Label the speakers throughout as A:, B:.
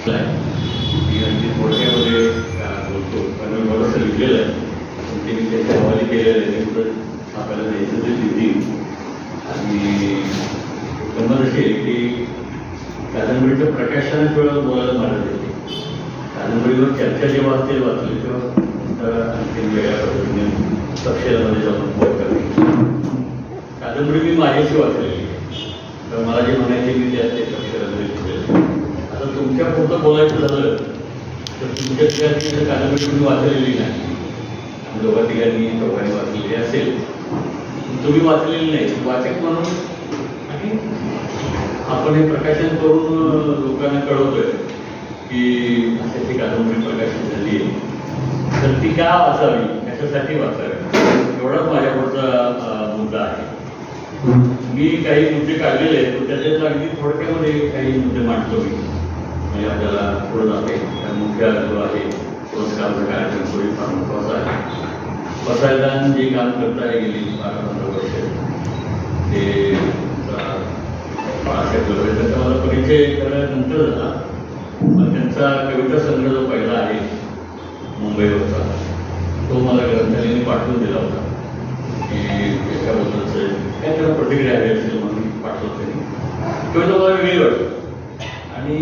A: मी अगदी थोडक्यामध्ये बोलतो कारण मी बरंचसं लिहिलेलं आहे पण ते मी त्याच्या हवाली केलेलं आहे तर आपल्याला द्यायचं ते लिहिली. आणि गंमत अशी आहे की कादंबरीचं प्रकाशनाच्या वेळेला बोलायला मदत येते. कादंबरीवर चर्चा जेव्हा असते वाचली तेव्हा आणखी वेगळ्या पद्धतीने तपशिलामध्ये जाऊन बोल करते. कादंबरी मी माझ्याशी वाचलेली आहे तर मला जे म्हणायचे मी ते तपशिलामध्ये लिहिलेलं. आता तुमच्या पुरतं बोलायचं झालं तर तुमच्या ठिकाणी कादंबरी तुम्ही वाचलेली नाही. दोघा ठिकाणी चौघांनी वाचलेली असेल तुम्ही वाचलेली नाही वाचक म्हणून आणि आपण हे प्रकाशन करून लोकांना कळवतोय की त्याची कादंबरी प्रकाशित झाली आहे तर ती का वाचावी कशासाठी वाचावी एवढाच माझ्यापुढचा मुद्दा आहे. मी काही मुद्दे काढलेले आहेत त्याच्यात अगदी थोडक्यामध्ये काही मुद्दे मांडतो मी म्हणजे आपल्याला पुढे जाते. मुख्य जो आहे पुरस्कारचा कार्यक्रम थोडी फार महत्त्वाचा आहे. वसायदान जे काम करत आहे गेली 12-15 वर्ष ते बाळासाहेब लोरे त्याचा मला परिचय केल्यानंतर झाला. पण त्यांचा कविता संग्रह जो पहिला आहे मुंबईवरचा तो मला ग्रंथालयाने पाठवून दिला होता की त्याच्याबद्दलचं काय त्याला प्रतिक्रिया हवी असेल म्हणून पाठवलं त्यांनी. कविता मला वेगळी वाटली आणि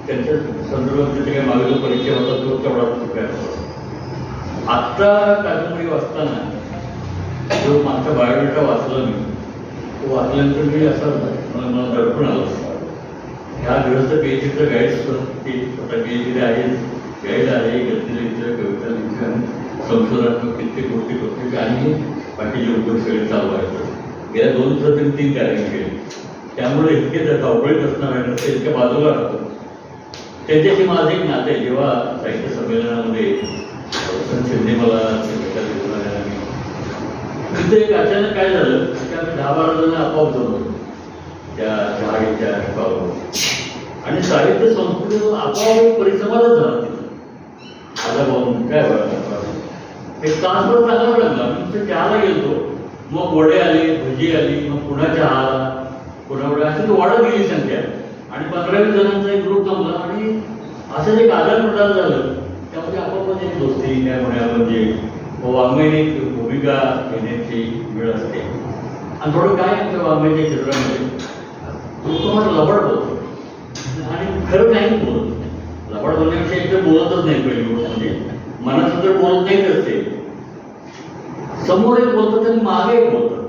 A: त्यांच्या संदर्भात त्याचा काही मागे जो परिचय होता तो तेवढा चुकायचा होता. आत्ता कादंबरी वाचताना जो मागचा बायोडेटा वाचला मी तो वाचल्यानंतर मी असं मला दडपण आलं. ह्या गृहस्थ PhDचं गाईड स्वतः PhD आहे गाईड आहे गद्य लिहितं कविता लिहितं आणि संशोधनात्मक कित्येक गोष्टी करतो आणि बाकीचे उद्योग सगळे चालू आहेत. गेल्या 2 दिवसात 3 कार्यक्रम केले त्यामुळे इतके धावपळीत असणार आहे ते इतक्या बाजूला असतो. त्यांच्याशी माझं एक नातं आहे. जेव्हा साहित्य संमेलनामध्ये शिंदे मला तिथे एक अचानक काय झालं की आम्ही 10-12 जण आपोआप जमलो त्या चहाच्या ठिकाणावर आणि साहित्य संस्कृतीवर आपोआप एक परिसंवादच झाला तिथं. आता बघून काय एक तासभर चांगला लागला. मी चहाला गेलो मग वडे आले भजी आली मग पुन्हा चहा आला पुन्हा वडे अशी वाढत गेली संख्या आणि 15-20 जणांचा एक ग्रुप जमला आणि असं एक आदान प्रदान झालं. त्यामध्ये आपोआप एक दोस्ती काय म्हणा म्हणजे वाङ्मयाने भूमिका घेण्याची वेळ असते आणि थोडं काय आमच्या वाङ्मयाच्या क्षेत्रामध्ये तुम्हाला लबाड बोलतो आणि खरं नाही बोलत. लबाड बोलण्यापेक्षा एकतर बोलतच नाही पहिली गोष्ट म्हणजे मनात तर बोलत नाहीच असते. समोर एक बोलतात आणि मागे एक बोलतात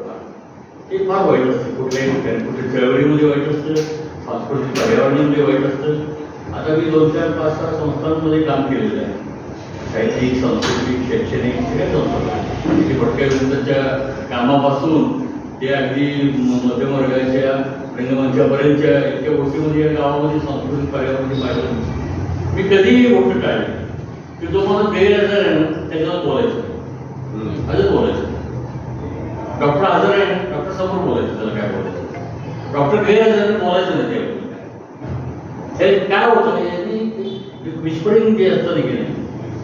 A: ते फार वाईट असतं. कुठल्याही ठिकाणी कुठे चळवळीमध्ये वाईट असतं सांस्कृतिक पर्यावरणामध्ये वाईट असतं. आता मी 2-4-5-6 संस्थांमध्ये काम केलेलं आहे. साहित्यिक सांस्कृतिक शैक्षणिक सगळ्या संस्था भटक्या विरुद्धच्या कामापासून ते अगदी मध्यमवर्गाच्या रंगमंचापर्यंतच्या इतक्या गोष्टीमध्ये या गावामध्ये सांस्कृतिक पर्यावरणामध्ये पाहिलं मी कधीही गोष्ट टाळली की जो मला गैरहजर आहे ना त्याच्यावर बोलायचं असंच बोलायचं. डॉक्टर हजर आहे ना डॉक्टर समोर बोलायचं त्याला काय बोलायचं. डॉक्टर गैरहजर बोलायचं नाही त्यावेळी. हे काय होतं विस्परिंग जे असतं की नाही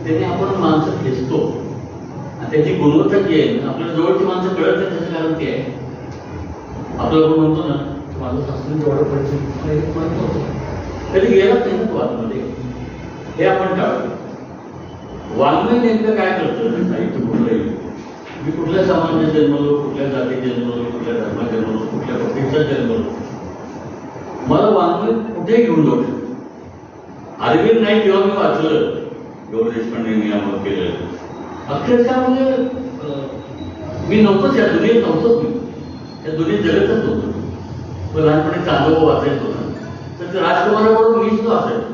A: त्याने आपण माणसं खेचतो आणि त्याची गुणवत्ता जी आहे आपल्याला जवळची माणसं कळत नाही त्याचं कारण ते आहे. आपल्याला आपण म्हणतो ना माझं सासरी जेवढं परिस्थिती म्हणतो कधी गेलाच नाही ना तो आतमध्ये हे आपण टाळतो. वाङ्मय नेमकं काय करतं साहित्य कुठलंही मी कुठल्या समाजात जन्मलो कुठल्या जातीत जन्मलो कुठल्या धर्मात जन्मलो कुठल्या पक्षात जन्मलो मला वाङ्मय कुठेही घेऊन जाऊ शकतो. अरविंद नाईक जेव्हा मी वाचलं गौरी देशपांडेंनी आम्हाला केलेलं अक्षरशः म्हणजे मी नव्हतंच या दुनियेत नव्हतंच. मी त्या दुनियेत जगतच नव्हतं. पण लहानपणी चांदोबा वाचायचो ना तर ते राजकुमाराबरोबर मीच तो असायचो.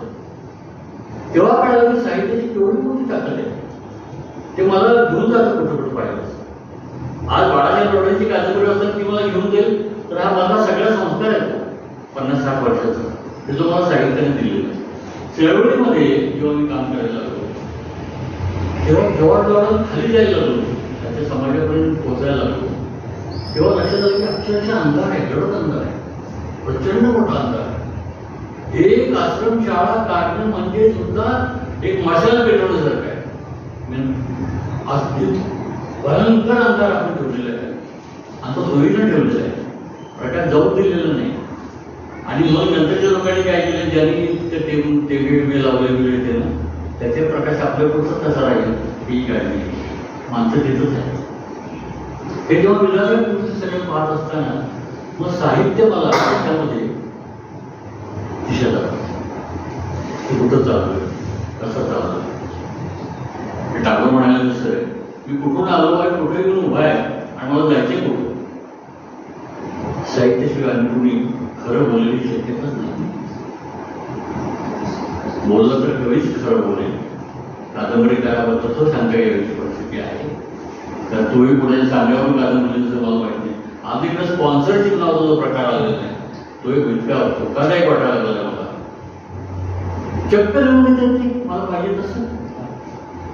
A: तेव्हा कळलं की साहित्याची केवढी मोठी ताकद आहे. ते मला घेऊन जातं कुठं कुठं पाहिजे. आज बाळासाहेब लोढेंची कादंबरी असतात ती मला घेऊन जाईल तर हा माझा सगळा संस्कार आहे 50-60 वर्षाचा ते जो मला साहित्याने दिलेला आहे. चळवळीमध्ये जेव्हा मी काम करायला लागलो तेव्हा जेव्हा खाली जायला लागलो त्याच्या समाजापर्यंत पोहोचायला लागलो तेव्हा लक्षात आलं की अक्षरशः अंधार आहे गडद अंधार आहे प्रचंड मोठा अंधार आहे. एक आश्रमशाळा काढणं म्हणजे सुद्धा एक मशाल पेटवण्यासारखं आहे. भयंकर अंधार आपण ठेवलेला आहे आणि तो सोयीनं ठेवलेला आहे. प्रकाश जाऊ दिलेला नाही आणि मग नंतरच्या लोकांनी काय केलं, ज्यांनी ते टेबे लावले गेले ते ना, त्याचे प्रकाश आपल्यापुरतं कसा राहील ही काळजी, माणसं तिथंच आहे. हे जेव्हा विलासराव पुढचं सगळं पाहत असताना मग साहित्य मला त्याच्यामध्ये दिशा दाखवतं, ते कुठं चालू कसं चालू. टागोर म्हणाले दुसरं, मी कुठून आलो आहे, कुठे येऊन उभा आहे आणि मला जायचे कुठं. साहित्याशिवाय आणि कुणी खरं बोलण्याची शक्यताच नाही. बोललं तर कधीच खरं बोलेल. कादंबरीकाराबद्दल तो सांगता यायची परिस्थिती आहे, तर तोही पुढे सांगावून कादंबरीचं मला माहिती नाही. आमच्याकडे स्पॉन्सरशिप नावाचा जो प्रकार आलेला आहे तो एक इतका धोकादायक वाटायला लागला मला. चक्क लिहून देतात मला पाहिजे तसं.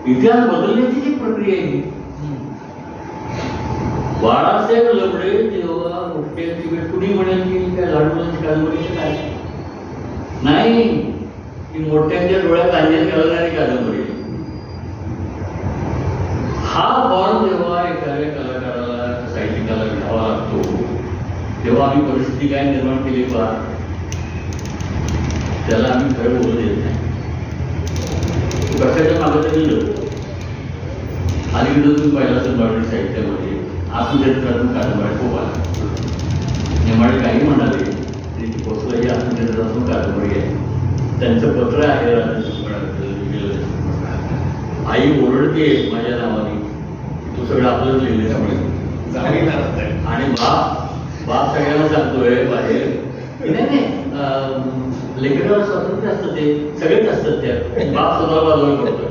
A: इतिहास बदलण्याची जी प्रक्रिया आहे. बाळासाहेब लबडे जेव्हा मोठ्यांची वेळ कुणी म्हणेल की काय लहान मुलांची कादंबरी काय नाही, ती मोठ्यांच्या डोळ्यात अंजन घालणारी कादंबरी. हा फॉर्म जेव्हा एखाद्या कलाकाराला साहित्यिकाला घ्यावा लागतो तेव्हा आम्ही परिस्थिती काय निर्माण केली पहा, त्याला आम्ही खरं बोलू देत नाही. कशाच्या मागं तरी अलीकडे तुम्ही पाहिला असेल मराठी साहित्यामध्ये आत्मचरित्रातून कादंबऱ्या खूप आल्या. नेमाडे काही म्हणाले तरी ती पोचलं ही आत्मचरित्रातून कादंबरी आहे. त्यांचं पत्र आहे आई ओरडते माझ्या नावाने, तू सगळं आपलं लिहिलं त्यामुळे. आणि बाप सगळ्यांना सांगतोय बाहेर की नाही लेखकाला स्वातंत्र्य असतं, ते सगळेच असतात त्यात. बाप स्वतः बाजूला करतोय.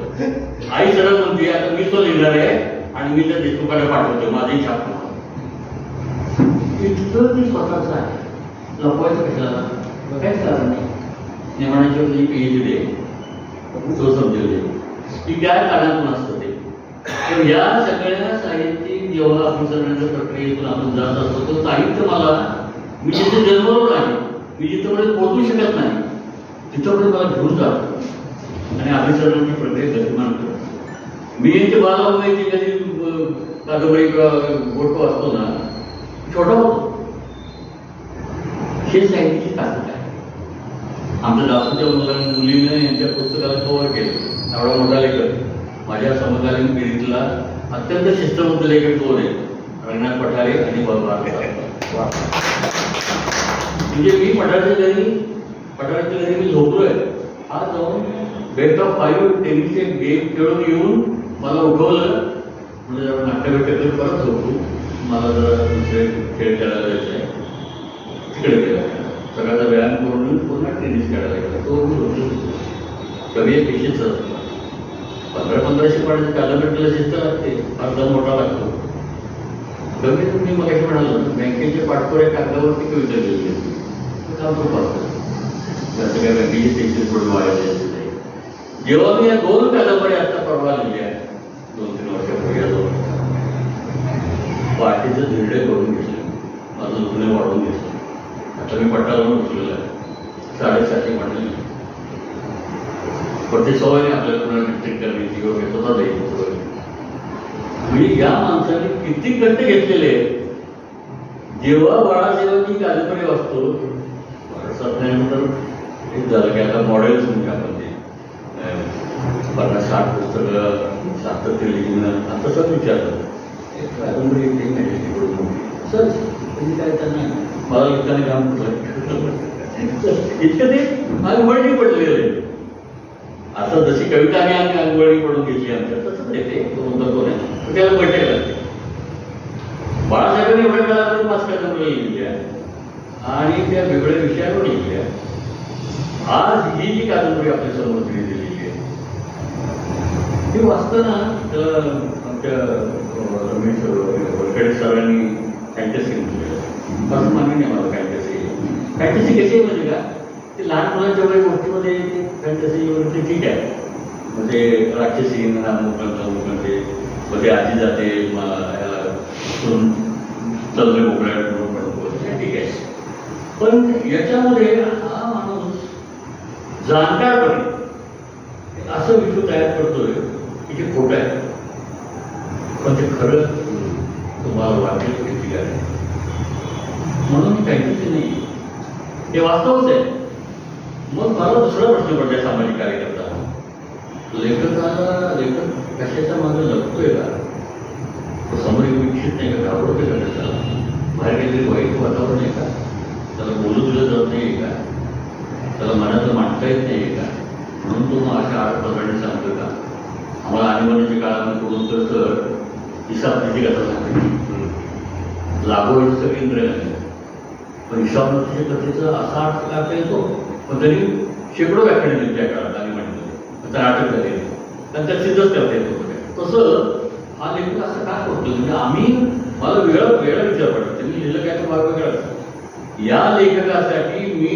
A: आई सरळ म्हणते आता मी तो लिहिणार आहे आणि मी त्या देशमुखाला पाठवतो, माझी छाप इतकं ती स्वतःच आहे. लपवायचं कशाला, काहीच कारण नाही. नेमाण्याची जी PhD आहे तो समजेल की काय कारणातून असतं ते. तर या सगळ्या साहित्यिक जेव्हा अभिसरण्याच्या प्रक्रियेतून आपण जात असतो तो साहित्य मला, मी जिथे जन्मलो नाही, मी जिथपर्यंत पोहोचू शकत नाही तिथपर्यंत मला घेऊन जातो आणि अभिसरणाची प्रक्रिया गतिमान करतो. मी यांची बालाबाईची कधी कादंबरी गोठो असतो ना, छोटा होतो. हे साहित्याची ताकद आहे. आमच्या दासूच्या मुलीने यांच्या पुस्तकाला कव्हर केलं. एवढा मोठा लेखक, माझ्या समकालीन पिढीतला अत्यंत शिस्तबद्ध लेखक दोन आहेत, रंगनाथ पठारे आणि म्हणजे मी पठारेच्या घरी मी झोपलोय. हा जाऊन बेट ऑफ 5 टेनिसचे गेम खेळून येऊन मला उठवलं. म्हणजे जरा नाट्यवेट्य परत झोपू, मला जरा दुसरे खेळ खेळायला जायचं आहे. तिकडे गेला, सगळ्याचा व्यायाम करून पुन्हा टेनिस खेळायला गेला. तो कवी एक निश्चित 1500 पाण्याच्या कादंबरीला शिस्त लागते, फार दम मोठा लागतो. कवी तुम्ही मग म्हणाल बँकेच्या पाठपुऱ्या कागदावरती कविता लिहिली काम खूप असतं. जसं काय बँकेची स्टेशन थोडी वाढवली असते. जेव्हा मी या 2 कादंबऱ्या आता परवा लिहिल्या 2-3 वर्षापूर्वी, या 2 पाठीचं धिरडे करून घेतलं, माझं जुने वाढवून घेतलं. आता मी पट्टा लावून उचलेला आहे, 750 म्हटलं. पण ते सवय आपल्याला कोणाला डिस्ट्रिक्ट करण्याची किंवा स्वतः द्यायची सवय. मी या माणसाने किती गट्ट घेतलेले आहेत. जेव्हा बाळासाहेबांची कादंबरी वाचतो, सत्यानंतर एक झालं की आता मॉडेल्स म्हणजे आपण ते 50-60 पुस्तकं सातत्य लिहिणं आणि तसंच विचारलं. कादंबरी एक नाही सर म्हणजे काय त्यांना मला लिहिताना काम इतकं ते अंगवळणी पडलेलं आहे. आता जशी कविता आम्ही अंगवळणी पडून घेतली आमच्या, तसंच येते तो नाही, त्याला बैठक लागते. बाळासाहेबांनी एवढ्या काळापर्यंत 5 कादंबऱ्या लिहिल्या आणि त्या वेगळ्या विषयावर लिहिल्या. आज ही जी कादंबरी आपल्या समोर दिलेली आहे ती वाचताना आमच्या रमेश वरकडे सरांनी फॅन्टसी केलं. असं मान्य नाही मला फॅन्टसी कशी आहे म्हणजे का, ते लहान मुलांच्या वगैरे गोष्टीमध्ये फॅन्टसी वगैरे ठीक आहे. म्हणजे राक्षसी म्हणजे मध्ये आजी जाते याला चलले मोकळ्या ठीक आहे. पण याच्यामध्ये हा माणूस जाणकारपणे असं विश्व तयार करतोय की ते खोटं आहे, पण ते खरं तुम्हाला वाटेल किती आहे. म्हणून फॅन्टसी नाही, हे वास्तवच आहे. मग मला दुसरा प्रश्न पडला सामाजिक कार्यकर्ता, लेखक कशाच्या मागे लपतोय का? तो समोर येऊ इच्छित नाही का? घाबरतोय का त्याला? बाहेर काहीतरी वाईट वातावरण आहे का? त्याला बोलू दिलं जात नाही का? त्याला मनातलं मांडता येत नाही का? म्हणून तो मग अशा आडपत्राने सांगतो का? आम्हाला आणीबाणीच्या काळामध्ये करून तर हिसाब त्याची कथा सांगायची लागवडचं केंद्र आहे, पण हिसाब नसल्याच्या कथेचा असा अर्थ काढता येतो. पण तरी शेकडो व्याख्याने दिली त्या काळात आणीबाणीमध्ये, तर अटक झाली कारण त्यात सिद्धच करता येतो. तसं हा लेखक असं का करतो? म्हणजे मला वेळा विचार पडतो, त्यांनी लिहिलं काय तर भाग वेगळा. या लेखकासाठी मी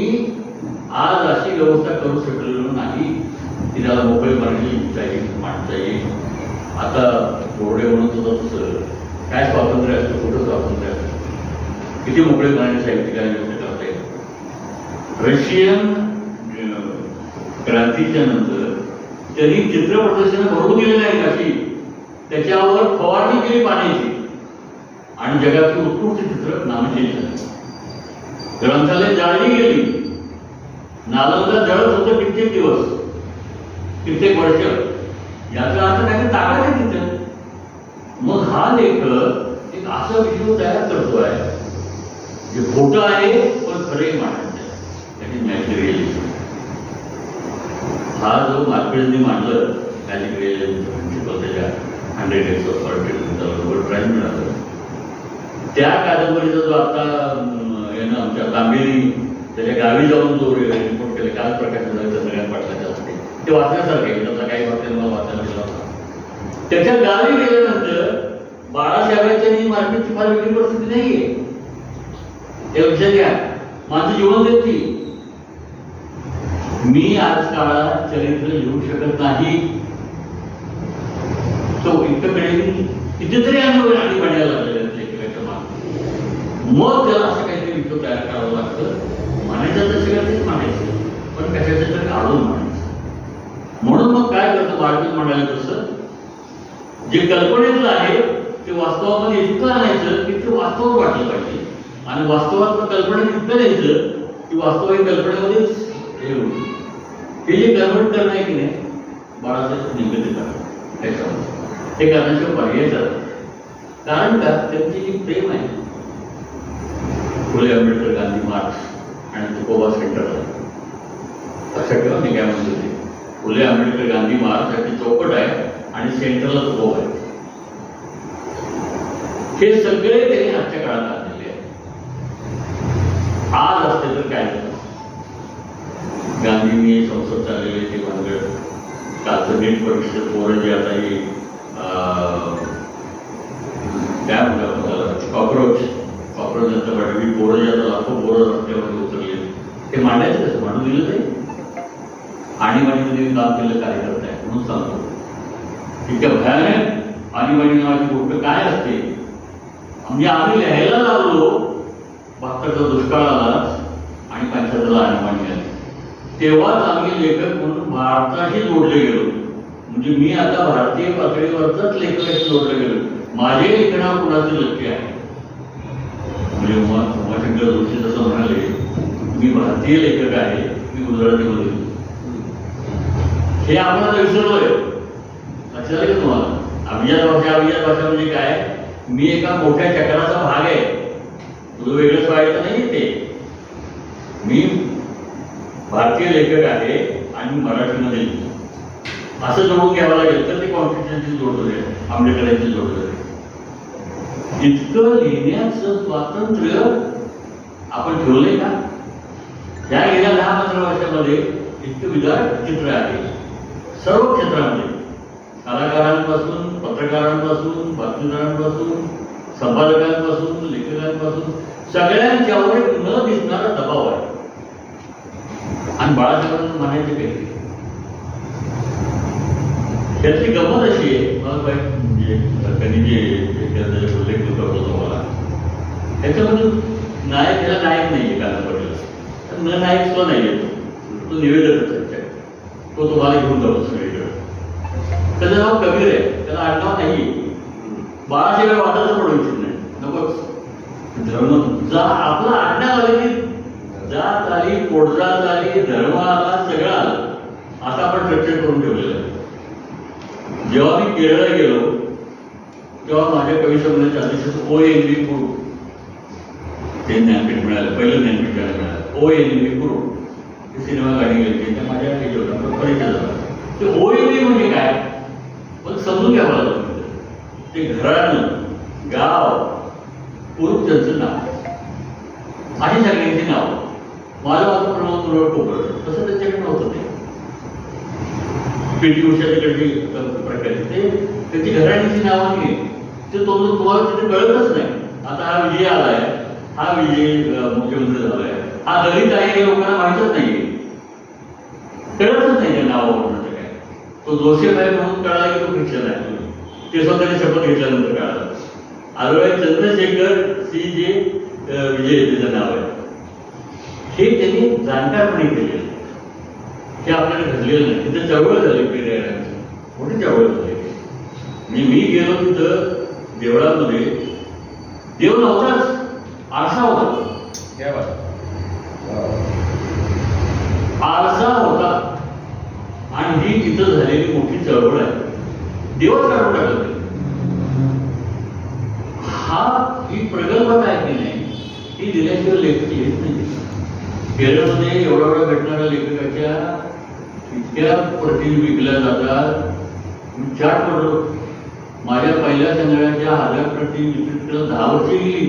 A: आज अशी व्यवस्था करू शकलेलो नाही की त्याला मोकळे मांडता येईल. आता बोर्डे म्हणत होतं तसं काय स्वातंत्र्य असतं, कुठं स्वातंत्र्य असतं, किती मोकळे मांडणे साहित्यिकांनी व्यक्त करता येईल. रशियन क्रांतीच्या नंतर त्यांनी चित्र प्रदर्शनं भरून गेलेली आहेत अशी, त्याच्यावर फवारणी केली पाण्याची आणि जगातली उत्कृष्ट चित्र नामचेंज झाली. ग्रंथालय जाळली गेली, नालंदा जळत होतं कित्येक दिवस, कित्येक वर्ष. याचा अर्थ काय टाकायचं तिथं. मग हा लेखक एक असा विषय तयार करतोय जे खोटं आहे पण खरे मांडायचं आहे, त्याची मॅजिक रिअलिझम. हा जो मार्केटने मांडलं मॅजिक रिअलिझम त्याच्या 100 Days of Solitude प्राईज मिळालं, त्या कादंबरीचा जो आता यानं आमच्या कांबेरी त्याच्या गावी जाऊन जो रिपोर्ट केला काल प्रकाश सगळ्यात पाठवायच्या असते ते वाचण्यासारखं आहे. त्याचा काही वाक्य मला वाचायला गेला होता. त्याच्या गावी गेल्यानंतर बाळासाहेबांच्या मार्केटची फार वेगळी परिस्थिती नाहीये, ते लक्षात घ्या. माझं जीवन देत नाही. मी आज काळात चरित्र लिहू शकत नाही. तो इतकडे कितीतरी आणि बनायला लागलेल्या लेखकाच्या मागे. मग त्याला असं काहीतरी विषय तयार करावं लागतं. म्हणायचं तर सगळ्यातच म्हणायचं, पण कशाचं तरी काढून म्हणायचं. म्हणून मग काय करतं बाळगीत म्हणायला तसं जे कल्पनेतलं आहे ते वास्तवामध्ये इतकं आणायचं की ते वास्तवात वाटलं पाहिजे, आणि वास्तवात कल्पनेत इतकं द्यायचं की वास्तविक कल्पनेमध्येच हे होईल. हे जे कल्पना करणं आहे की नाही बाळासाहेब निगडित आहे, हे करण्याशिवाय पर्याय जातात. कारण का त्यांची जी प्रेम आहे फुले आंबेडकर गांधी मार्च आणि तुकोबा सेंटरला. लक्षात ठेवा मी काय म्हणतो ते. फुले आंबेडकर गांधी मार्च याची चौकट आहे आणि सेंटरला तुकोबा आहे. हे सगळे त्यांनी आजच्या काळात आणलेले आहे. आज असते तर काय झालं, गांधींनी संसद चाललेले ते भानगड, कालचं नीट परीक्षेत पोरं जे आता ही काय म्हणतात कॉक्रोच जनता पार्टी पोरं जे आता लाखो पोरं रस्त्यामध्ये उतरले ते मांडायचं कसं? मांडून दिलं नाही. आणीबाणीमध्ये काम केलं कार्यकर्ता आहे म्हणून सांगतो. इतक्या भयानक आणीबाणी नावाची गोष्ट काय असते. म्हणजे आम्ही लिहायला लागलो भारताचा दुष्काळ आला आणि 75ला आणीबाणी आली, तेव्हाच आम्ही लेखक म्हणून भारताशी जोडले गेलो. म्हणजे मी आता भारतीय पातळीवरचाच लेखकाशी जोडले गेलो. माझे लेखनावर कुणाचे लक्ष आहे. म्हणजे उमाशंकर जोशी जसं म्हणाले मी भारतीय लेखक आहे, मी गुजरातीमध्ये, हे आपण आता विसरलोय. लक्षात आलं का तुम्हाला? अभिजात भाषा म्हणजे काय? मी एका मोठ्या चक्राचा भाग आहे, तुझं वेगळंच व्हायचं नाही ते. मी भारतीय लेखक आहे आणि मराठीमध्ये असं जोडून घ्यावं लागेल तर ते कॉन्स्टिट्युशनशी जोडलं जाईल, आंबेडकरांशी जोडलं जाईल. इतकं लिहिण्याचं स्वातंत्र्य आपण ठेवलंय का? या गेल्या 10-15 वर्षामध्ये इतकं विराट चित्र आहे सर्व क्षेत्रामध्ये, कलाकारांपासून, पत्रकारांपासून, बातमीदारांपासून, संपादकांपासून, लेखकांपासून सगळ्यांच्यावर न दिसणारा दबाव आहे. आणि बाळासाहेबांना म्हणायचं काही त्याची गंमत अशी आहे. मला म्हणजे त्यांनी जे उल्लेख होता मला त्याच्यामध्ये नायक ह्याला नायक नाही आहे कादंबरीला, न नायक सुद्धा नाही येतो, तो निवेदकच आहे. तो तुम्हाला घेऊन जातो सगळीकडे. त्याचं नाव कबीर आहे, त्याला आडनाव नाही. बाळासाहेब वाटायचं पडू इच्छित नाही, नकोच. धर्म जा आपला आडनाव आले की जात आली, पोटजात आली, धर्म आला, सगळं आलं. आता आपण स्ट्रक्चर करून ठेवलेलं आहे. जेव्हा मी केरळला गेलो तेव्हा माझ्या कवी संमेलनाच्या अध्यक्ष ONV कुरू ते ज्ञानपीठ मिळालं, पहिलं ज्ञानपीठ मिळालं. ONV कुरू ते सिनेमा गाणी गेली, त्या माझ्या परिचय झाला. ते ONV म्हणजे काय पण समजून घ्यावं लागलं. ते घराणं, गाव, कुरूप त्यांचं नाव आणि सगळ्यांची नाव. माझं माझं प्रमाण कोकण तसं त्यांच्याकडे नव्हतं. ते पेटी उषा तिकडची प्रकारची ते त्याची घराण्याची नावं नाही, ते तुम्हाला तिथे कळतच नाही. आता हा विजय आलाय, हा विजय मुख्यमंत्री झालाय, हा दलित आहे हे लोकांना माहितच नाहीये, कळतच नाही त्या नावावरून. काय तो जोसेफ आहे म्हणून कळाला की तो ख्रिश्चन आहे, ते स्वतःने शपथ घेतल्यानंतर कळालं. आदरवाईज चंद्रशेखर CJ विजय त्याचं नाव आहे. हे त्यांनी जाणकारपणे केलेलं, हे आपल्याला घडलेलं नाही. तिथे चळवळ झाली, पेरेरांची मोठी चळवळ झाली. मी गेलो तिथं देवळामध्ये, देव नव्हताच, आरसा होता. आरसा होता आणि ही तिथं झालेली मोठी चळवळ आहे. देवच काढून टाकलं. ही प्रगल्भता आहे की नाही, ही दिल्याशिवाय लेखक येत नाही. केरळमध्ये एवढ्या भेटणाऱ्या लेखकाच्या इतक्या प्रती विकल्या जातात. चार पडलो, माझ्या पहिल्या संग्रहाच्या 1000 प्रती विक्रीला 10 वर्षे गेली.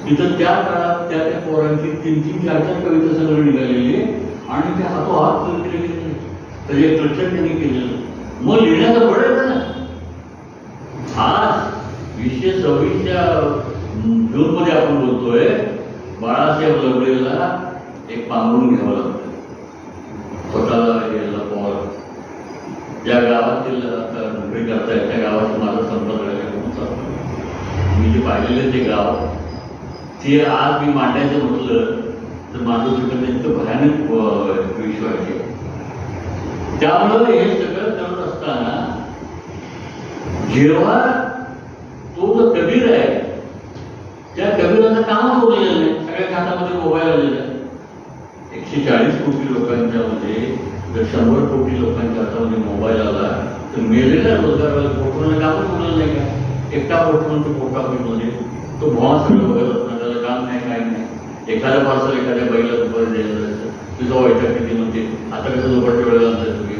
A: तिथं त्या काळात त्या पोरांची 3-3, 4-4 कविता संग्रह निघालेली आणि ते हातोहात केले गेले. त्याचे एक लक्षण त्यांनी केलेलं. मग लिहिण्याचं बळ येतं ना. आज 2026च्या जूनमध्ये आपण बोलतोय, बाळासाहेब लवडेला एक पांघरून घ्यावं लागतं स्वतःला यायला पॉल. ज्या गावातील नोकरी करताय त्या गावाची माझा संपर्क आहे. मी जे पाहिलेलं ते गाव, ते आज मी मांडायचं म्हटलं तर माझं सगळं इतकं भयानक विश्व आहे. त्यामुळं हे सगळं करत असताना जेव्हा तो जो कबीर आहे त्या कबीराचं काम सोडलेलं नाही. सगळ्या हातामध्ये मोबाईल आलेला आहे. 140 कोटी लोकांच्या मध्ये जर 100 कोटी लोकांच्या हातामध्ये मोबाईल आला तर मेलेल्या रोजगाराला पोटवणं कामच होणार नाही का? एकटा पोटवून तो पोटा मध्ये तो भवा सगळं बघत असणार, त्याला काम नाही, काय नाही. एखाद्या पार्सल एखाद्या बाईला दुपारी द्यायला जायचं, तुझा वाईटा किती म्हणते, आता कसं दुपारच्या वेळेला आणताय तुम्ही,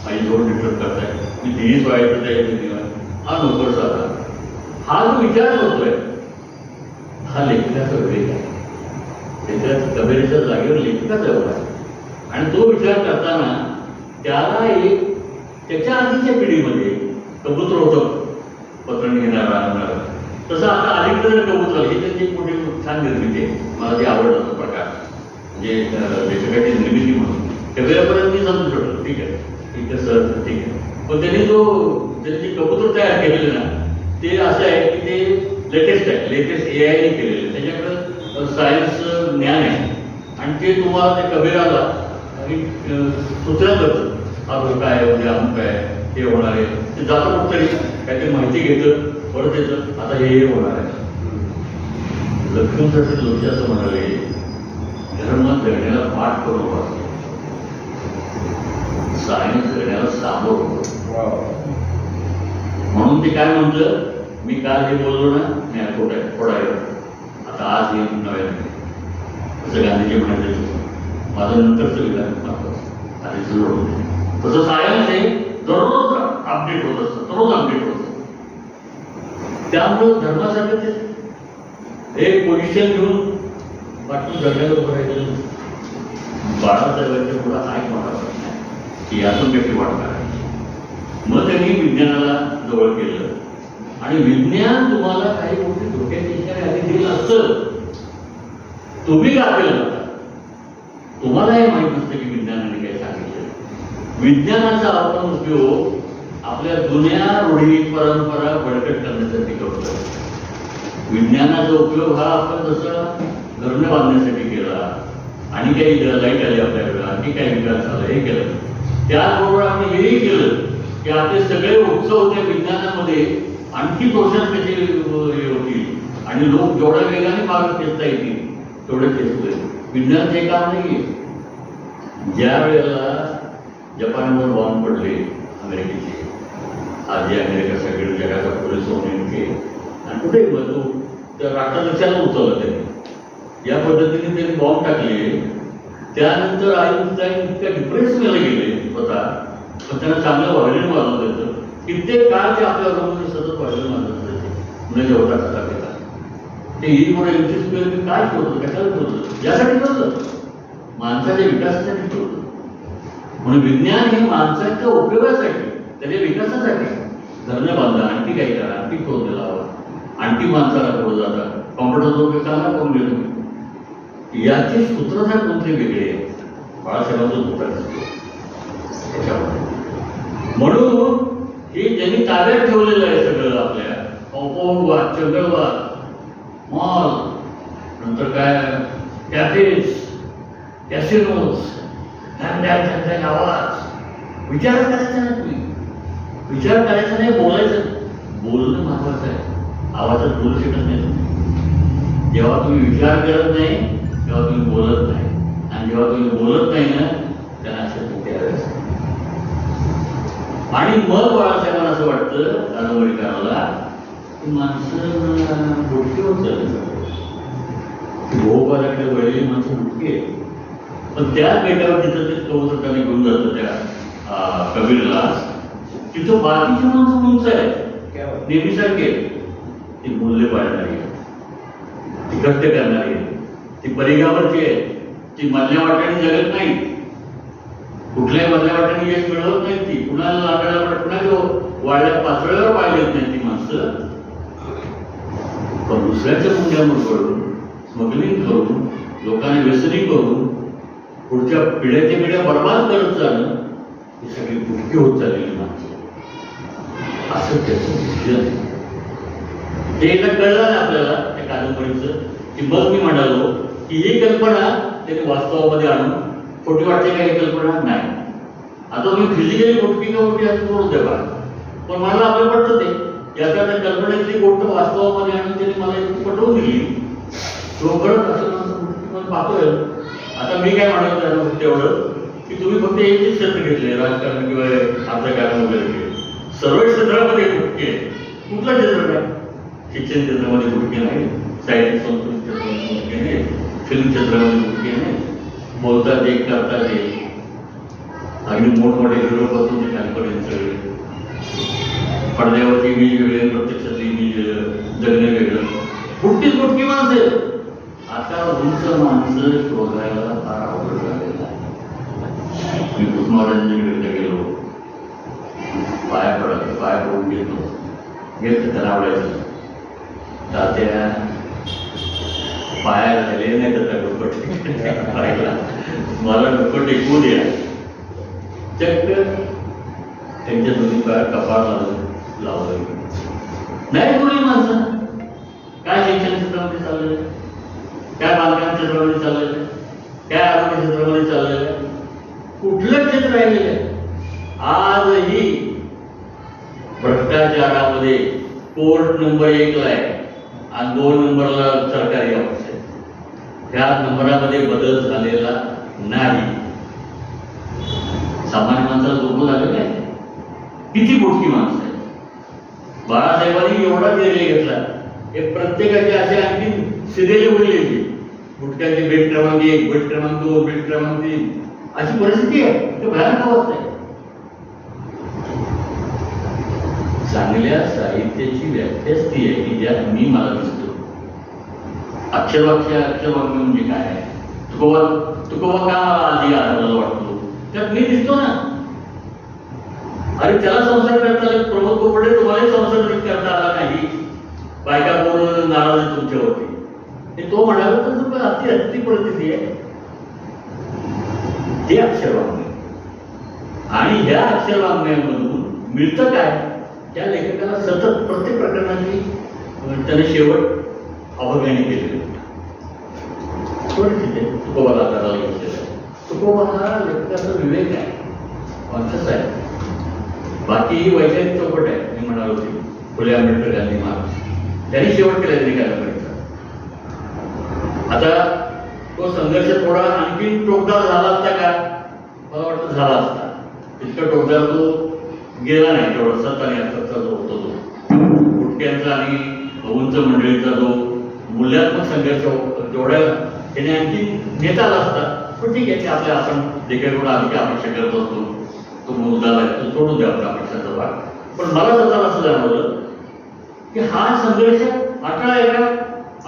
A: माझी जोड डिस्टर्ब करताय, मी तेहीच वाईट द्यायची हा नोकर साधा. हा जो विचार होतोय हा लेखकाचा वेग आहे. लेखकाच्या कबीराच्या जागेवर लेखकाचा वेळ आहे. आणि तो विचार करताना त्याला एक त्याच्या आधीच्या पिढीमध्ये कबूतर होतं पत्र घेणार राहणार. तसं आता अलीकडे कबूतर ही त्यांची एक मोठी छान निर्मिती आहे. मला ते आवडतं तो प्रकार, म्हणजे लेखकाची निर्मिती म्हणून. कबीरापर्यंत मी समजू शकतो, ठीक आहे, ठीक आहे सर, ठीक आहे. पण त्यांनी त्यांची कबूतर तयार केलेले ना ते असं आहे की ते लेटेस्ट आहे, लेटेस्ट AI ने केलेले. त्याच्याकडं सायन्स ज्ञान आहे आणि ते तुम्हाला ते कबीराला सूचना करतं, हा काय म्हणजे अमुक काय हे होणार आहे. ते जातं कुठतरी काहीतरी माहिती घेतं, परत येतं, आता हे होणार आहे. लक्ष्मणसाठी लोक असं म्हणाले, धर्म जगण्याला पाठ करून असतो, सायन्स जगण्याला सामोरं. म्हणून ते काय म्हटलं, मी काल हे बोललो ना, मी थोडा आता आज हे नव्याने असं गांधीजी म्हणायचं, माझं नंतरचं विधान महत्वाचं आधीच जोडून. तसं सायन्स हे दररोज अपडेट होत असतं, दररोज अपडेट होत असतं. त्यामुळं धर्मासाठी ते एक पोझिशन घेऊन वाटून जगायला उभं राहिलं. बाळासाहेबांच्या पुढं हा एक मोठा प्रश्न आहे की यातून कशी वाढणार आहे. मग त्यांनी विज्ञानाला जवळ केलं आणि विज्ञान तुम्हाला काही गोष्टी धोक्याच्या इशारे आधी दिलं असतं, तुम्ही गाफील होता. तुम्हाला हे माहीत नसतं की विज्ञानाने काय सांगितलं. विज्ञानाचा आपण उपयोग आपल्या जुन्या रूढी परंपरा बळकट करण्यासाठी करतो. विज्ञानाचा उपयोग हा आपण जसं घरनं बांधण्यासाठी केला, आणि काही लाईट आली आपल्याकडे, आणखी काही विकास झाला, हे केलं. त्याचबरोबर आपण हेही केलं की आपले सगळे उत्सव त्या विज्ञानामध्ये आणखी दोषात कसे होतील आणि लोक जेवढ्या वेगाने मार्ग घेता येतील तेवढं केलं. विज्ञानाचं हे काम नाहीये. ज्या वेळेला जपानवर बॉम्ब पडले अमेरिकेचे, आधी अमेरिका सगळे जगाचा पोलीस होऊन आणि कुठे तू त्या राष्ट्राध्यक्षाला उचललं त्यांनी. या पद्धतीने त्यांनी बॉम्ब टाकले. त्यानंतर आईन्स्टाईन इतक्या डिप्रेशनला गेले स्वतः, पण त्यांना चांगलं व्हायरल मारलं जातं. कित्येक काळ ते आपल्या बरोबर सतत व्हायरल मारलं जाते. म्हणजे जेवढा कसा केला ते ही मोठं इंटरेस्ट काय ठेवलं, कशाला ठेवलं, यासाठी ठेवलं, माणसाच्या विकासासाठी ठेवलं. म्हणून विज्ञान हे माणसाच्या उपयोगासाठी, त्याच्या विकासासाठी. घरनं बांधा, आणखी काही करा, आणखी शोध लावा, आणखी माणसाला पुढे जातात. कॉम्प्युटरचा उपयोग चांगला करून घेतो. याचे सूत्रधार कोणते वेगळे आहे, बाळासाहेबांचं सूत्र असतो त्याच्यामध्ये. म्हणून हे ज्यांनी ताब्यात ठेवलेलं आहे सगळं, आपल्या अपवाद, चंगळवाद, मॉल, नंतर काय कॅफेज, कॅसिनोज, आवाज. विचार करायचा नाही तुम्ही, विचार करायचा नाही, बोलायचं. बोलणं महत्वाचं आहे. आवाजात बोलू शकत नाही तुम्ही. जेव्हा तुम्ही विचार करत नाही तेव्हा तुम्ही बोलत नाही, आणि जेव्हा तुम्ही बोलत नाही ना त्यांना असे मोठे हवे. आणि मग बाळासाहेबांना असं वाटतं कादंबरीकाराला की माणसं बुटकी होत चालली, भोपाळाकडे वळलेली माणसं बुटकी आहे. पण त्याच बेटावर तिथं ते तो त्याने घेऊन जातं त्या कबीरला, तिथं बाकीची माणसं उंच आहे, नेहमीसारखे. ती मूल्य पाळणारी, ती कष्ट करणारी, ती परिघावरची आहे, ती मधल्या वाट्याने जगत नाही, कुठल्याही मधल्या वाट्याने यश मिळवत नाही. ती कुणाला लाकडाला कुणाच्या वाढल्या पातळीवर पाहिलेत नाही ती माणसं. पण दुसऱ्याच्या मुंड्यावर पडून, स्मगलिंग करून, लोकांना व्यसनी करून, पुढच्या पिढ्याच्या पिढ्या बर्बाद करत जाणं, ही सगळी बुटकी होत चाललेली माणसं. असं त्याचं विजन. ते एकदा कळलं नाही आपल्याला त्या कादंबरीचं, की मग मी म्हणालो की ही कल्पना त्याने वास्तवामध्ये आणून खोटी वाटते का, ही कल्पना नाही. आता मी फिजिकली मोठी का मोठी असं बोलू द्या, पण मला आपलं पटतं ते. याच्या त्या कल्पनेतली गोष्ट वास्तवामध्ये आणून त्यांनी मला इतकी पटवून दिली. तो खरंच असं माणसं पाहतोय. आता मी काय म्हणालो त्याला तेवढं की तुम्ही फक्त एकच क्षेत्र घेतले, राजकारण किंवा अर्थकारण वगैरे, सर्व क्षेत्रामध्ये गुटके. कुठलं क्षेत्र नाही? शिक्षण क्षेत्रामध्ये गुटके नाही, साहित्य संस्कृती क्षेत्रामध्ये गुटके नाही, फिल्म क्षेत्रामध्ये गुटके नाही. बोलतात एक, करतात एक, अगदी मोठमोठे हिरो पासून ते खालपर्यंत सगळे. पडद्यावरची इमेज वेगळे, प्रत्यक्षातली इमेज जगणे वेगळं. गुटकीच गुटकी माणसं. आता उंच माणसं शोधायला फार अवघड झालेलं आहे. मी कुसुमारांकडे गेलो, पाय पडून घेतो त्याला आवडायचं. तात्या पाया झाले नाही तर डोकं पाहिला, मला डोकं टेकवू द्या. चक्क त्यांच्या दोन्ही पाया कपाळ लावलं. नाही कोणी माणसं काय शिक्षण क्षेत्रामध्ये चाललेलं, काय बांधकाम क्षेत्रामध्ये चाललेलं, काय आरोग्य क्षेत्रामध्ये चाललेलं, कुठलं क्षेत्र राहिलेलं आहे. आजही भ्रष्टाचारामध्ये कोर्ट नंबर 1 ला आहे आणि 2 नंबरला सरकारी ऑफिस आहे. त्या नंबरामध्ये बदल झालेला नाही. सामान्य माणसाला झोपू झालेलं आहे. किती मोठी माणसं आहे. बाळासाहेबांनी एवढा निर्णय घेतला, हे प्रत्येकाचे असे आणखी सिरेले उडले. गुटख्याचे बेट क्रमांक 1, बेट क्रमांक 2, बेट क्रमांक 3, अशी परिस्थिती आहे. ते भयानक अवस्था आहे. चांगल्या साहित्याची व्याख्याच ती आहे की ज्यात मी मला दिसतो. अक्षरवाक्य म्हणजे काय आहे? तुकोबा का मला आधी आढळला वाटतो, त्यात मी दिसतो ना. अरे त्याला संसार करता आला, प्रमोद कोपडे तुम्हाला संसार करता आला नाही, बायका कोण नाराज आहे तुमच्यावरती, हे तो म्हणाला तर अति परिस्थिती आहे. ते अक्षरवाङ्मय. आणि ह्या अक्षरवाङ्मयामधून मिळतं काय? त्या लेखकाला सतत प्रत्येक प्रकरणाची त्याने शेवट अभंगाने केलेली. तुकोबाला करायला घेतलेला आहे. तुकोबा हा लेखकाचा विवेक आहे, कॉन्शियस आहे. बाकी ही वैचारिक चौकट आहे. मी म्हणालो होती फुले आंबेडकर गांधी महाराज त्यांनी शेवट केला तरी कादंबरीचा. आता वाटतं झाला असता. इतका टोकदार तो गेला नाही, तेवढा सत आणि असतचा जो होतो तो गुटक्यांचा आणि उंच मंडळीचा जो मूल्यात्मक संघर्ष तेवढ्या त्याने आणखी नेता आला असता. पण ठीक आहे, ते आपल्या आपण देखील आधी अपेक्षा करत असतो, तो मुद्दा तो सोडून द्या आपल्या अपेक्षाचा भाग. पण मला स्वतःला असं जाणवलं की हा संघर्ष अटळ आहे का?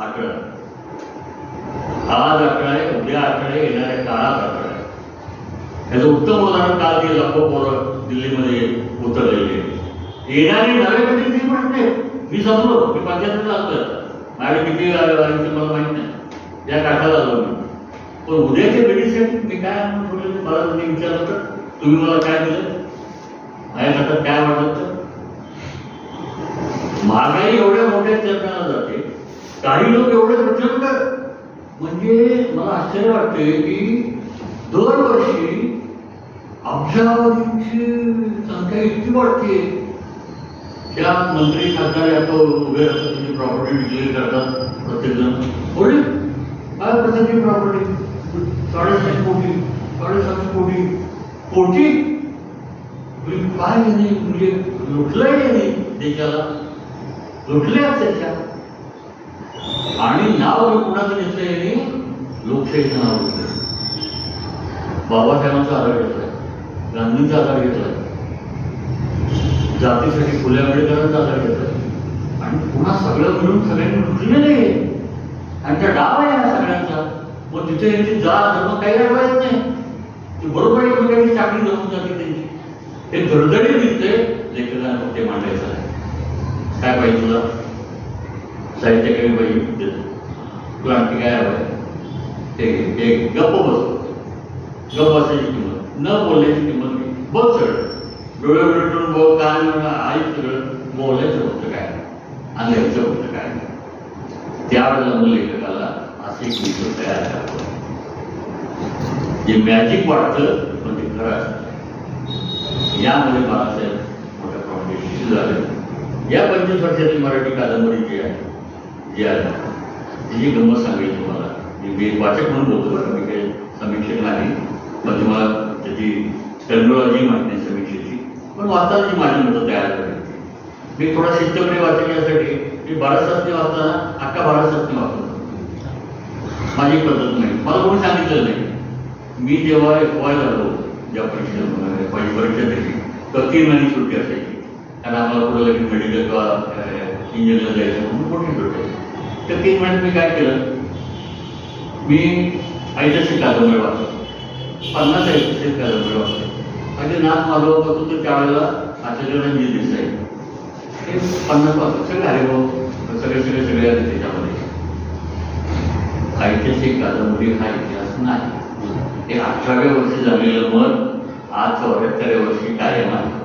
A: अटळ. आज अटळ आहे, उद्या अटळ आहे, येणाऱ्या काळात अटळ आहे. याचं उत्तम उदाहरण काल ते लाखो पोरं दिल्लीमध्ये उतरलेले. येणारी नव्या पिढीची प्रश्न मी समजलो, मी पंचायतीला असतं माझ्या किती आयुष्य मला माहित नाही, त्या काठाला आलो मी. पण उद्याच्या पिढीसाठी मी काय म्हणून मला तुम्ही विचारलं तर तुम्ही मला काय दिलं, माझ्या काठात काय वाटत तर महागाई एवढ्या मोठ्या चरणाला जाते. काही लोक एवढे प्रचंड, म्हणजे मला आश्चर्य वाटते की दरवर्षी अब्जावधीची संख्या इतकी वाढते. त्या मंत्री खासदार आता उभे असतात, त्यांची प्रॉपर्टी डिक्लेअर करतात प्रत्येकजण. थोडी काय प्रत्येक प्रॉपर्टी 750 कोटी 750 कोटी कोटी काय नाही, म्हणजे लुटलंय नाही देशाला, लुटले त्याच्या. आणि नाव कुणाचं घेतलंय यांनी? लोकशाहीचं नाव घेतलंय. बाबासाहेबांचा आधार घेतलाय, गांधींचा आधार घेतलाय, जातीसाठी फुले आंबेडकरांचा आधार घेतलाय. आणि पुन्हा सगळं मिळून सगळ्यांनी लुटलेलं आहे. आणि त्या डाव आहे या सगळ्यांचा. मग तिथे यांची जात धर्म काही अडवायच नाही, ती बरोबर एकमेकांची चाकरी धरून जाते त्यांची. ते गडगडी दिसते लेखकांना ते मांडायचं आहे. काय पाहिजे तुला? साहित्य काही पाहिजे तुला, आणखी काय हवं? ते गप्प बसतो, गप्प बसायची किंमत, न बोलण्याची किंमत बघ. सगळं डोळे मिळून बघ, काय आई सगळं बोलायचं होतं काय आणि लिहायचं होतं काय. त्यावेळेला मग लेखकाला असे एक विषय तयार करतो जे मॅजिक वाटतं पण ते खरं असतं. यामध्ये बाळासाहेब मोठ्या प्रमाणात यशस्वी झाले. या 25 वर्षातली मराठी कादंबरी जी आहे तिची गंमत सांगायची तुम्हाला. मी एक वाचक म्हणून बोलतो बरं, मी काही समीक्षक नाही, पण तुम्हाला त्याची टर्मिनॉलॉजी माहिती नाही समीक्षेची, पण वाचताना माझी मतं तयार करायची. मी थोडा शिस्तप्रिय वाचक यासाठी मी भारतशास्त्री वाचताना अख्खा भारतशास्त्री वाचतो. माझी पद्धत नाही, मला कोणी सांगितलेलं नाही. मी जेव्हा व्हायला लागलो, ज्या परीक्षा पहिली परीक्षा दिली तर 3 महिने सुट्टी असायची, कारण आम्हाला पुढे लगेच मेडिकल किंवा इंजिनिअरला जायचं म्हणून मोठी सुट्टी. तर 3 महिन्यात मी काय केलं, मी ऐतिहासिक कादंबरी वाचतो, 50 ऐतिहासिक कादंबरी वाचतो. म्हणजे नाथ माधवपासून तर त्यावेळेला आचार्य जी दिसायचे ते 50 वाचतो. सगळे हरिभाऊ सगळे आले त्याच्यामध्ये. ऐतिहासिक कादंबरी हा इतिहास नाही. हे 18व्या वर्षी झालेलं मत आज 74व्या वर्षी काय आहे.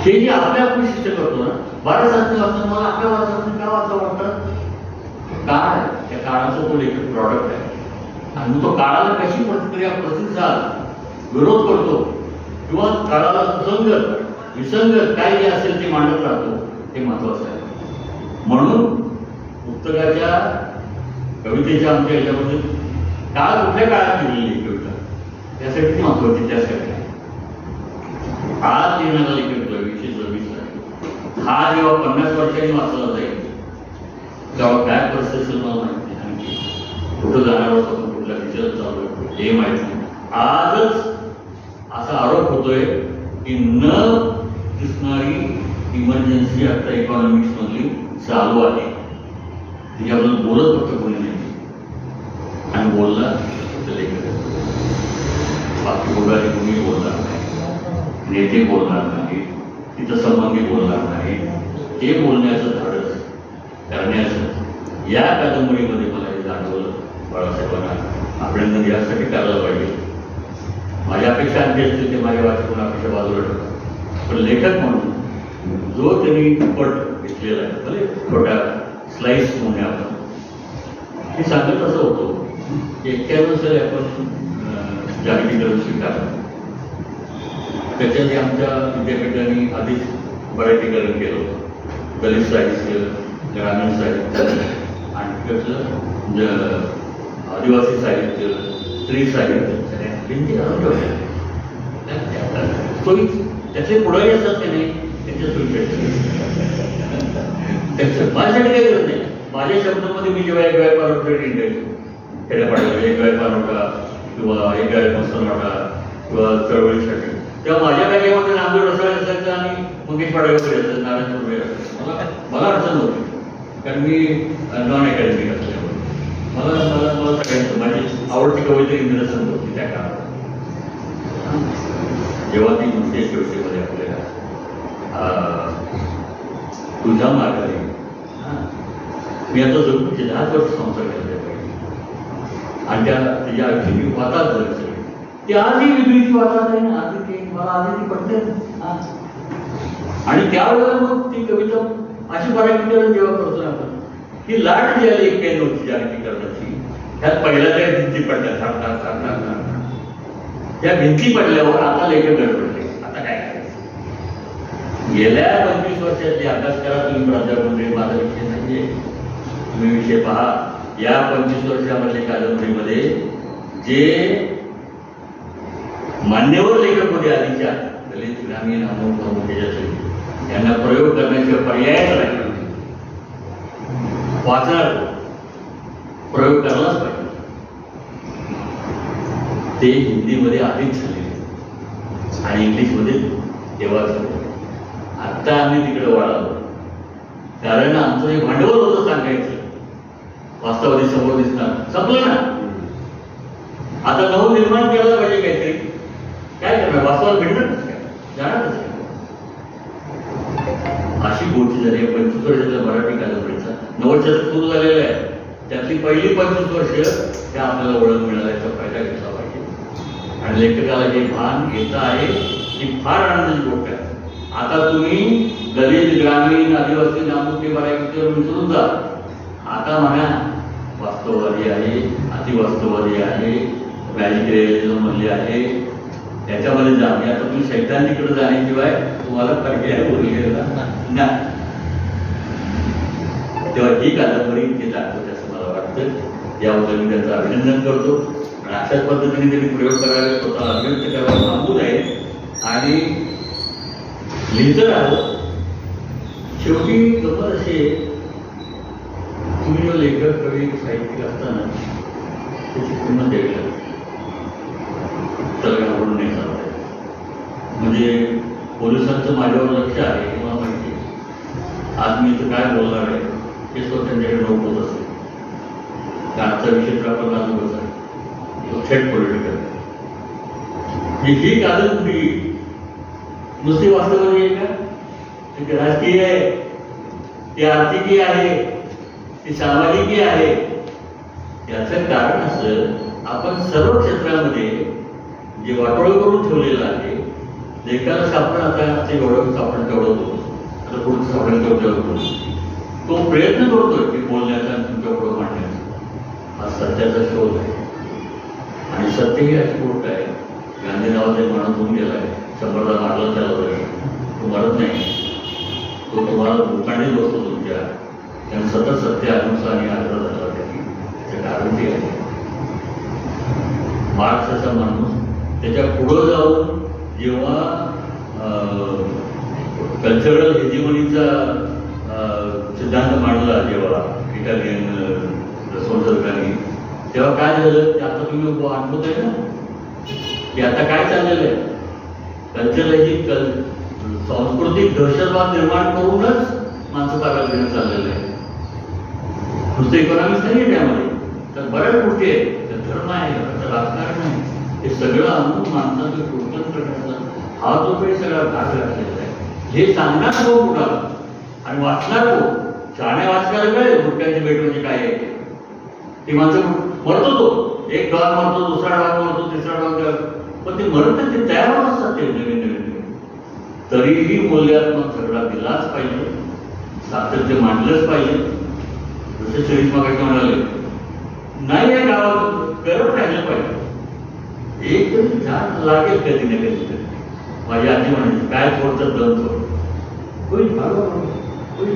A: हे जे आपल्या आपण शिष्ट करतो ना, भारतशास्त्री वाचताना मला आपल्या भारतशास्त्री का वाचा वाटतं? काळ आहे, त्या काळाचा तो लेखक प्रॉडक्ट आहे. आणि तो काळाला कशी प्रतिक्रिया, प्रतिसाद, विरोध करतो किंवा काळाला सुसंगत विसंगत काय जे असेल ते मांडत राहतो, हे महत्वाचं आहे. म्हणून पुस्तकाच्या कवितेच्या आमच्या याच्यामध्ये काळ कुठल्या काळात लिहिलेली कविता त्यासाठी महत्वाची. त्यासाठी आज लिहिणारा लेखक 2024 आहे. हा जेव्हा 50 वर्षांनी वाचला जाईल तेव्हा काय परिस्थिती असेल मला माहिती नाही. आणखी कुठं जाणार होतं, कुठला विचार चालू आहे हे माहित नाही. आजच असा आरोप होतोय की न दिसणारी इमर्जन्सी आता इकॉनॉमिक्स मधली चालू आहे. तिच्याबद्दल बोलत फक्त कोणी नाही, आणि बोलला लेखक. बाकी बोलणारे कोणी बोलणार नाही, नेते बोलणार नाही, तिथं संबंधी बोलणार नाही. ते बोलण्याचं धाडस करण्याचं या कादंबरीमध्ये मला हे जाणवलं. बाळासाहेबांना अभिनंदन यासाठी करायला पाहिजे. माझ्या अपेक्षा आणखी असतील ते माझ्या वाचकून अपेक्षा बाजूला ठेवतात. पण लेखक म्हणून जो त्यांनी पट घेतलेला आहे, भले छोट्या स्लाइस म्हणून आपण हे सांगत असं होतो की 91 साली आपण जागतिकीकरण स्वीकारलं. त्याच्याने आमच्या विद्यापीठांनी आधीच मराठीकरण केलं होतं. दलित साहित्य, ग्रामीण साहित्य, आणि आदिवासी साहित्य, स्त्री साहित्य भिंती घालून ठेवल्या सोयी. त्याचे पुढारी असतात की नाही त्यांच्या सोयीसाठी. त्याचं माझ्यासाठी काही गरज नाही. माझ्या शब्दामध्ये मी जेव्हा एक वेळ पारोटा इंटायचो खेड्यापाड्याला, एक वेळ पारोटा किंवा एक वेळ मसनवाटा किंवा चळवळीसाठी, तेव्हा माझ्या बॅगेमध्ये नांदेड रसाळे असायचं आणि मंगेश पाडगावकडे असायचं, नारायण सुर्वे असायचं. मला अडचण नव्हती कारण मी नॉन अकॅडमिक असल्यामुळे मला मला मला सगळ्यांचं माझी आवडती कविता इंद्रसंत होती त्या काळात. जेव्हा ती नुसते शिवसेनेमध्ये आपल्याला तुझ्या मार्गाने मी आता जगून 10 वर्ष संसार केला पाहिजे आणि त्याच्या आयुष्य मी वातात झाली सगळी. ती आजही विधुरीची वातात आहे ना, आधी ते मला आधी ती पडते. आणि त्यावेळेला मग ती कविता अशी परागीकरण जेव्हा करतो ना आपण, ही लाट जी आली काही नव्हती जागतिकीकरणाची, त्यात पहिल्या त्या भिंती पडल्या थांब थांब थांब थांब थांब. त्या भिंती पडल्यावर आता लेखक गडबडले. आता काय करायचं? गेल्या 25 वर्षातले अभ्यास करा तुम्ही प्राध्यापक म्हणजे माझा विषय नाहीये, तुम्ही विषय पहा. या 25 वर्षामधल्या कादंबरीमध्ये जे मान्यवर लेखक होते आधीच्या दलित ग्रामीण अमुक त्याच्यातले, यांना प्रयोग करण्याशिवाय पर्यायच राहिला नाही. वाचणार प्रयोग करायलाच पाहिजे. ते हिंदीमध्ये आधीच झाले आणि इंग्लिशमध्ये तेव्हा झाले. आत्ता आम्ही तिकडे वळालो कारण आमचं हे भांडवल होतं सांगायचं, वास्तवादी समोर दिसणार, संपलं ना. आता नवं निर्माण केलं पाहिजे काहीतरी. काय करणार? वास्तवाला भेटणारच काय, जाणारच काय. अशी गोष्ट झाली 25 वर्षाच्या मराठी कादंबरीचा. 90 वर्षाचं सुरू झालेलं आहे. त्यातली पहिली 25 वर्ष त्या आपल्याला ओळख मिळाल्याचा फायदा घेतला पाहिजे. आणि लेखकाला जे भान घेता आहे ही फार आनंदाची गोष्ट आहे. आता तुम्ही दलित ग्रामीण आदिवासी नामुके मराठीवर विसरून जा. आता म्हणा वास्तववादी आहे, अतिवास्तववादी आहे, मॅजिक रिअलिझम मधले आहे, त्याच्यामध्ये जा. आता तुम्ही सैद्धांतिकडे जाण्याशिवाय तुम्हाला पर्याय बोललेला नाही. तेव्हा ही कादंबरी ते दाखवते असं मला वाटतं. याबद्दल मी त्याचं अभिनंदन करतो. आणि अशाच पद्धतीने त्यांनी प्रयोग करावे, स्वतःला अभिव्यक्त करायला थांबू नये आणि लिहितं राहावं. शेवटी गमत असे, तुम्ही जो लेखक कवी साहित्यिक असताना त्याची किंमत द्यावी लागते. त्याला घाबरून नाही चालत. म्हणजे पोलिसांचं माझ्यावर लक्ष आहे हे मला माहिती आहे. आज मी इथं काय बोलणार आहे हे स्वतः त्यांच्याकडे नोट होत असेल. आजचा विषय तर आपण नाजूकच आहे, थेट पॉलिटिकल. ही कादंबरी नुसती वास्तववादी आहे का? ती राजकीय आहे, ती आर्थिकीय आहे, ती सामाजिकीय आहे. याचं कारण असं, आपण सर्व क्षेत्रामध्ये जे वाटोळ करून ठेवलेलं आहे, लेखाला सापडण आता ते एवढं सापडण तेवढं होतो, आता पुढचं सापडण तेवढं होतो. तो प्रयत्न करतोय की बोलण्याचा आणि तुमच्या पुढं मांडण्याचा. हा सत्याचा शोध आहे आणि सत्य ही अशी गोष्ट आहे. गांधी नावाचा एक माणूस होऊन गेला आहे, 100दा मारला त्याला वगैरे, तो मरत नाही. तो तुम्हाला दुकानेच बसतो तुमच्या. त्यानं सतत सत्य अहिंसा आणि आग्रह झाला त्याचं कारण ते आहे. मार्क्स असा माणूस त्याच्या पुढं जाऊन जेव्हा कल्चरल हेजिमनीचा सिद्धांत मांडला जेव्हा इटालियन संशोधकांनी, तेव्हा काय झालं ते आता तुम्ही अनुभवत आहे ना की आता काय चाललेलं आहे. कल्चरल सांस्कृतिक दहशतवाद निर्माण करूनच माणसं ताब्यात घेणं चाललेलं आहे. नुसतं इकॉनॉमिक्स नाही आहे त्यामध्ये, तर बऱ्याच गोष्टी आहेत. तर धर्म आहे, राजकारण आहे, हे सगळं आणून माणसाचं शोषण करण्याचा हा जो काही सगळा भाग घातलेला आहे. हे सांगणार तो कुणाला आणि वाचणार तो. शहाण्या वाचणार काय गुटख्याची भेट म्हणजे काय आहे ती माणसं मरतो. तो एक डॉन मरतो, दुसरा डॉन मरतो, तिसरा डॉन, पण ते मरत नाही, ते तयार होत असतात ते नवीन नवीन. तरीही मूल्यात्मक सगळा दिलाच पाहिजे, सातत्य मांडलंच पाहिजे. जसे शरीफ मागायचे म्हणाले, नाही या गावात करत राहिलं पाहिजे. एक तरी झाड लागेल कधी ना कधी. माझी आजी म्हणायची काय थोडं दम थोडं होईल, होईल.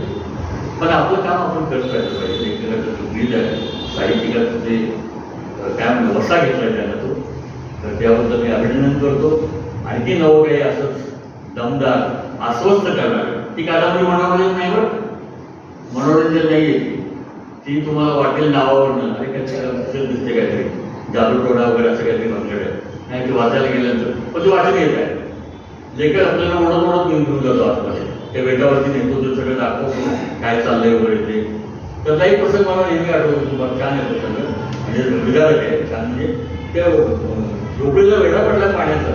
A: पण आपलं काम आपण करत राहिलं पाहिजे. लेखकाचं जो ब्रीज आहे, साहित्यिकाचं ते काय म्हणतो वसा घेतला त्याला, तो तर त्याबद्दल मी अभिनंदन करतो. आणखी नवं काही असंच दमदार अस्वस्थ करणार ती कादंबरी मनोरंजन नाही बरं, मनोरंजन नाही आहे ती. तुम्हाला वाटेल नावावरनं अरे काय दिसते काहीतरी जादूटोणा वगैरे असं काहीतरी भानगड नाही ते वाचायला गेल्यानंतर पण ते वाचन येत आहे. लेखक आपल्याला ओढत घेऊन जातो आतमध्ये त्या बेटावरती नेतो ते सगळं दाखवतो काय चाललंय वगैरे ते. तर काही प्रसंग मला नेहमी आठवतो. तुम्हाला छान आहे प्रसंग म्हणजे विदारक आहे छान. म्हणजे त्या झोपडीला वेढा पडला पाण्याचा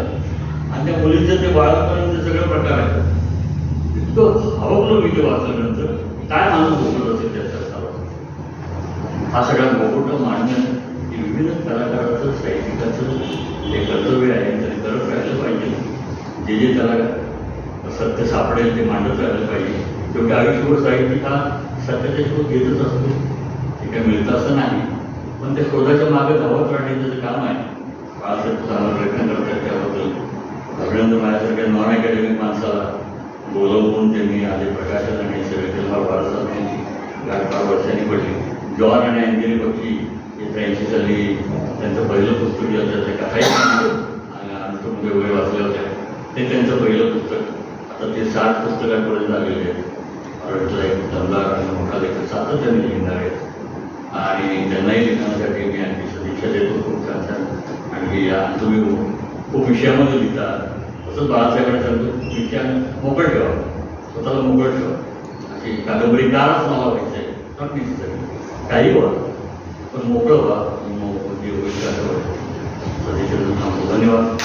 A: आणि त्या मुलीचं ते बाळापर्यंत सगळं प्रकार आहे. इतकं हवकलो मी ते वाचल्यानंतर काय माणूस झोपत असेल त्याचा हा सगळा मोठं मांडणं हे विविध कलाकाराचं साहित्यिकाचं जे कर्तव्य आहे ते करत राहिलं पाहिजे. जे जे त्याला सत्य सापडेल ते मांडत राहिलं पाहिजे. शेवटी आयुष्यभर साहित्यिक हा सत्याचा शोध घेतच असतो. ते काय मिळतं असं नाही पण त्या शोधाच्या मागे धावत राहण्याचं जे काम आहे बाळासाहेब चांगला प्रयत्न करतात. त्याबद्दल अभिनंदन. माझ्यासारख्या नॉन अकॅडमिक माणसाला बोलवून त्यांनी आधी प्रकाशन आणि सगळे केला वारसा त्यांची गाठ 5 वर्षांनी पडली. जॉन आणि अँजेली बक्षी हे 83 साली त्यांचं पहिलं पुस्तक जे होतं ते कथाही आमच्यामध्ये वगैरे वाचल्या होत्या ते त्यांचं पहिलं पुस्तक. आता ते 60 पुस्तकांपर्यंत झालेले आहेत. ऑर्डरला एक दमदार आणि मोठा लेखक सातत्याने लिहिणार आहेत आणि त्यांनाही लिहिण्यासाठी मी आणखी सदिच्छा देतो. खूप छान छान आणखी या तुम्ही खूप विषयामध्ये लिहिता तसंच बाळासाहेबांकडे सांगतो विषयानं मोकळ ठेवा, स्वतःला मोकळ ठेवा. अशी कादंबरीकारच मला व्हायचं आहे नक्कीच काही व्हा पण मोकळं व्हा. जे होईल त्याच्यावर सदिच्छा थांबतो. धन्यवाद.